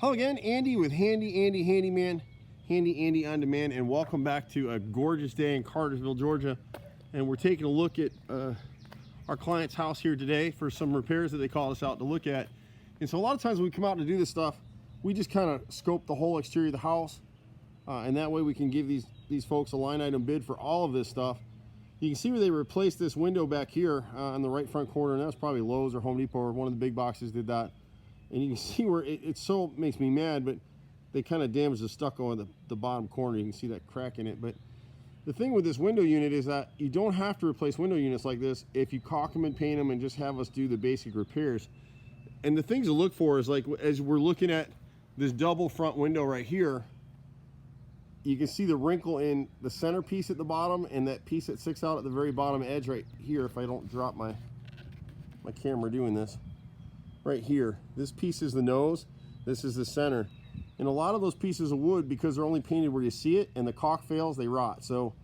Hello again, Andy with Handy Andy Handyman, Handy Andy on Demand, and welcome back to a gorgeous day in Cartersville, Georgia. And we're taking a look at our client's house here today for some repairs that they called us out to look at. And so a lot of times when we come out to do this stuff, we just kind of scope the whole exterior of the house, and that way we can give these folks a line item bid for all of this stuff. You can see where they replaced this window back here on the right front corner, and that was probably Lowe's or Home Depot or one of the big boxes did that. And you can see where it so makes me mad, but they kind of damaged the stucco in the bottom corner. You can see that crack in it. But the thing with this window unit is that you don't have to replace window units like this if you caulk them and paint them and just have us do the basic repairs. And the things to look for is, like, as we're looking at this double front window right here, you can see the wrinkle in the center piece at the bottom and that piece that sticks out at the very bottom edge right here. If I don't drop my camera doing this, right here, this piece is the nose, this is the center. And a lot of those pieces of wood, because they're only painted where you see it and the caulk fails, they rot. So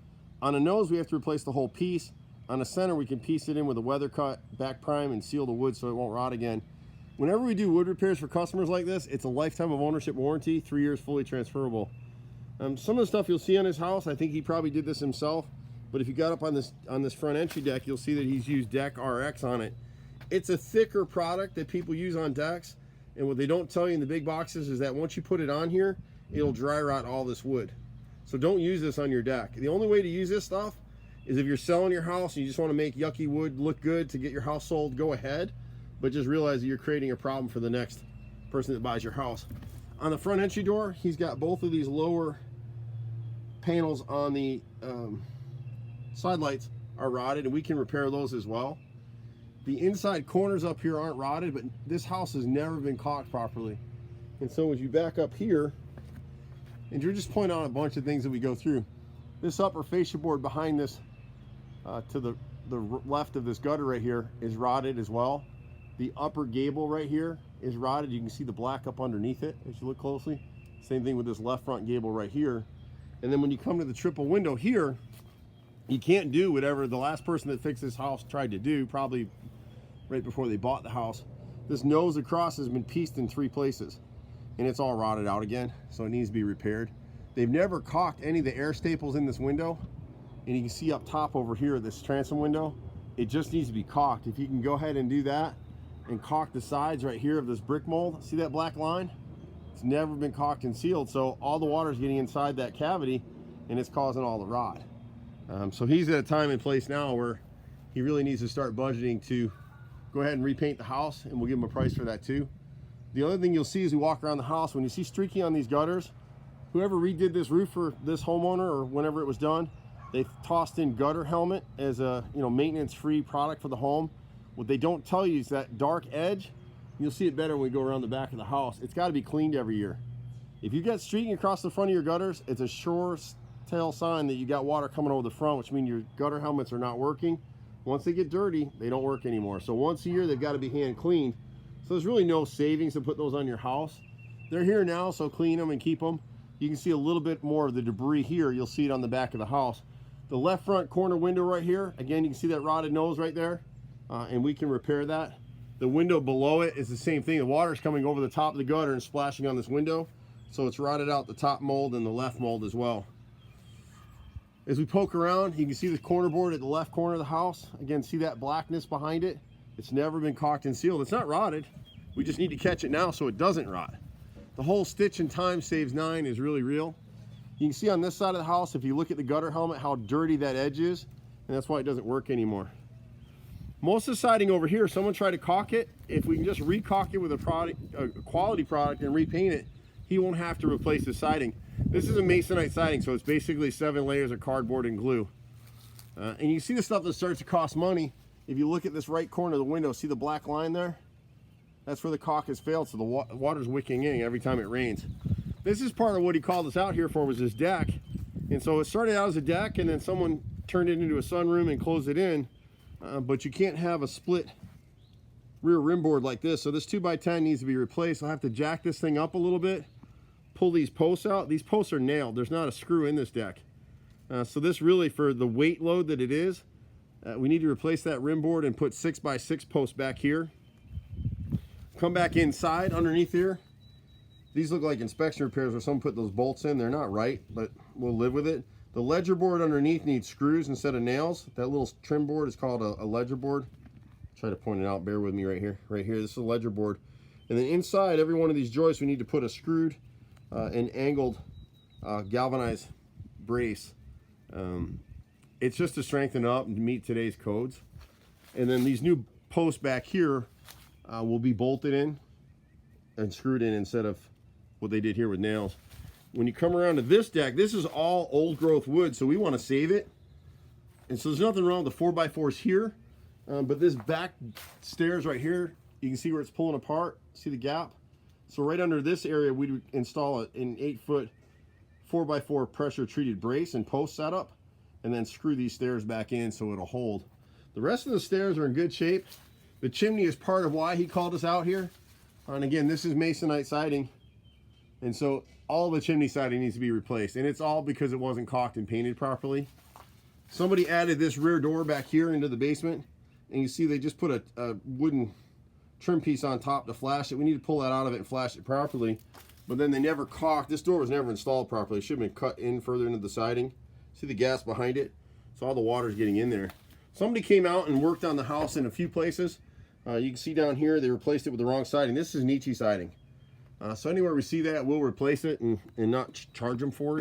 on a nose we have to replace the whole piece. On the center we can piece it in with a weather cut, back prime, and seal the wood so it won't rot again. Whenever we do wood repairs for customers like this, it's a lifetime of ownership warranty, 3 years fully transferable. Some of the stuff you'll see on his house, I think he probably did this himself, but if you got up on this front entry deck, you'll see that he's used Deck RX on it. It's a thicker product that people use on decks, and what they don't tell you in the big boxes is that once you put it on here, it'll dry rot all this wood. So don't use this on your deck. The only way to use this stuff is if you're selling your house and you just want to make yucky wood look good to get your house sold, go ahead, but just realize that you're creating a problem for the next person that buys your house. On the front entry door, he's got both of these lower panels on the side lights are rotted, and we can repair those as well. The inside corners up here aren't rotted, but this house has never been caulked properly. And so as you back up here, and you're just pointing out a bunch of things that we go through. This upper fascia board behind this, to the left of this gutter right here, is rotted as well. The upper gable right here is rotted. You can see the black up underneath it as you look closely. Same thing with this left front gable right here. And then when you come to the triple window here, you can't do whatever the last person that fixed this house tried to do, probably right before they bought the house. This nose across has been pieced in 3 places, and it's all rotted out again, so it needs to be repaired. They've never caulked any of the air staples in this window, and you can see up top over here, this transom window, it just needs to be caulked. If you can go ahead and do that and caulk the sides right here of this brick mold, see that black line? It's never been caulked and sealed, so all the water is getting inside that cavity, and it's causing all the rot. So he's at a time and place now where he really needs to start budgeting to go ahead and repaint the house, and we'll give him a price for that too. The other thing you'll see as we walk around the house, when you see streaking on these gutters, whoever redid this roof for this homeowner or whenever it was done, they tossed in gutter helmet as a maintenance-free product for the home. What they don't tell you is that dark edge, you'll see it better when we go around the back of the house. It's got to be cleaned every year. If you got streaking across the front of your gutters, it's a sure tell sign that you got water coming over the front, which means your gutter helmets are not working. Once they get dirty, they don't work anymore. So once a year, they've got to be hand cleaned. So there's really no savings to put those on your house. They're here now, so clean them and keep them. You can see a little bit more of the debris here. You'll see it on the back of the house. The left front corner window right here, again, you can see that rotted nose right there, and we can repair that. The window below it is the same thing. The water's coming over the top of the gutter and splashing on this window, so it's rotted out the top mold and the left mold as well. As we poke around, you can see the corner board at the left corner of the house. Again, see that blackness behind it? It's never been caulked and sealed. It's not rotted. We just need to catch it now so it doesn't rot. The whole stitch and time saves 9 is really real. You can see on this side of the house, if you look at the gutter helmet, how dirty that edge is, and that's why it doesn't work anymore. Most of the siding over here, someone tried to caulk it. If we can just re-caulk it with a quality product and repaint it, he won't have to replace the siding. This is a masonite siding, so it's basically 7 layers of cardboard and glue. And you see the stuff that starts to cost money. If you look at this right corner of the window, see the black line there? That's where the caulk has failed, so the water's wicking in every time it rains. This is part of what he called us out here for, was this deck. And so it started out as a deck, and then someone turned it into a sunroom and closed it in. But you can't have a split rear rim board like this, so this 2x10 needs to be replaced. I'll have to jack this thing up a little bit, pull these posts out. These posts are nailed. There's not a screw in this deck. So this really, for the weight load that it is, we need to replace that rim board and put 6x6 posts back here. Come back inside underneath here. These look like inspection repairs where someone put those bolts in. They're not right, but we'll live with it. The ledger board underneath needs screws instead of nails. That little trim board is called a ledger board. Try to point it out, bear with me right here. Right here, this is a ledger board. And then inside every one of these joists, we need to put a screwed and angled galvanized brace. It's just to strengthen it up and meet today's codes. And then these new posts back here will be bolted in and screwed in instead of what they did here with nails. When you come around to this deck, this is all old growth wood, so we want to save it. And so there's nothing wrong with the 4x4s here, but this back stairs right here, you can see where it's pulling apart. See the gap? So right under this area, we'd install an 8-foot 4x4 pressure treated brace and post setup, and then screw these stairs back in so it'll hold. The rest of the stairs are in good shape. The chimney is part of why he called us out here. And again, this is masonite siding. And so all the chimney siding needs to be replaced. And it's all because it wasn't caulked and painted properly. Somebody added this rear door back here into the basement. And you see they just put a wooden trim piece on top to flash it. We need to pull that out of it and flash it properly. But then they never caulked. This door was never installed properly. It should have been cut in further into the siding. See the gas behind it? So all the water's getting in there. Somebody came out and worked on the house in a few places. You can see down here they replaced it with the wrong siding. This is Nietzsche siding. So anywhere we see that, we'll replace it and not charge them for it.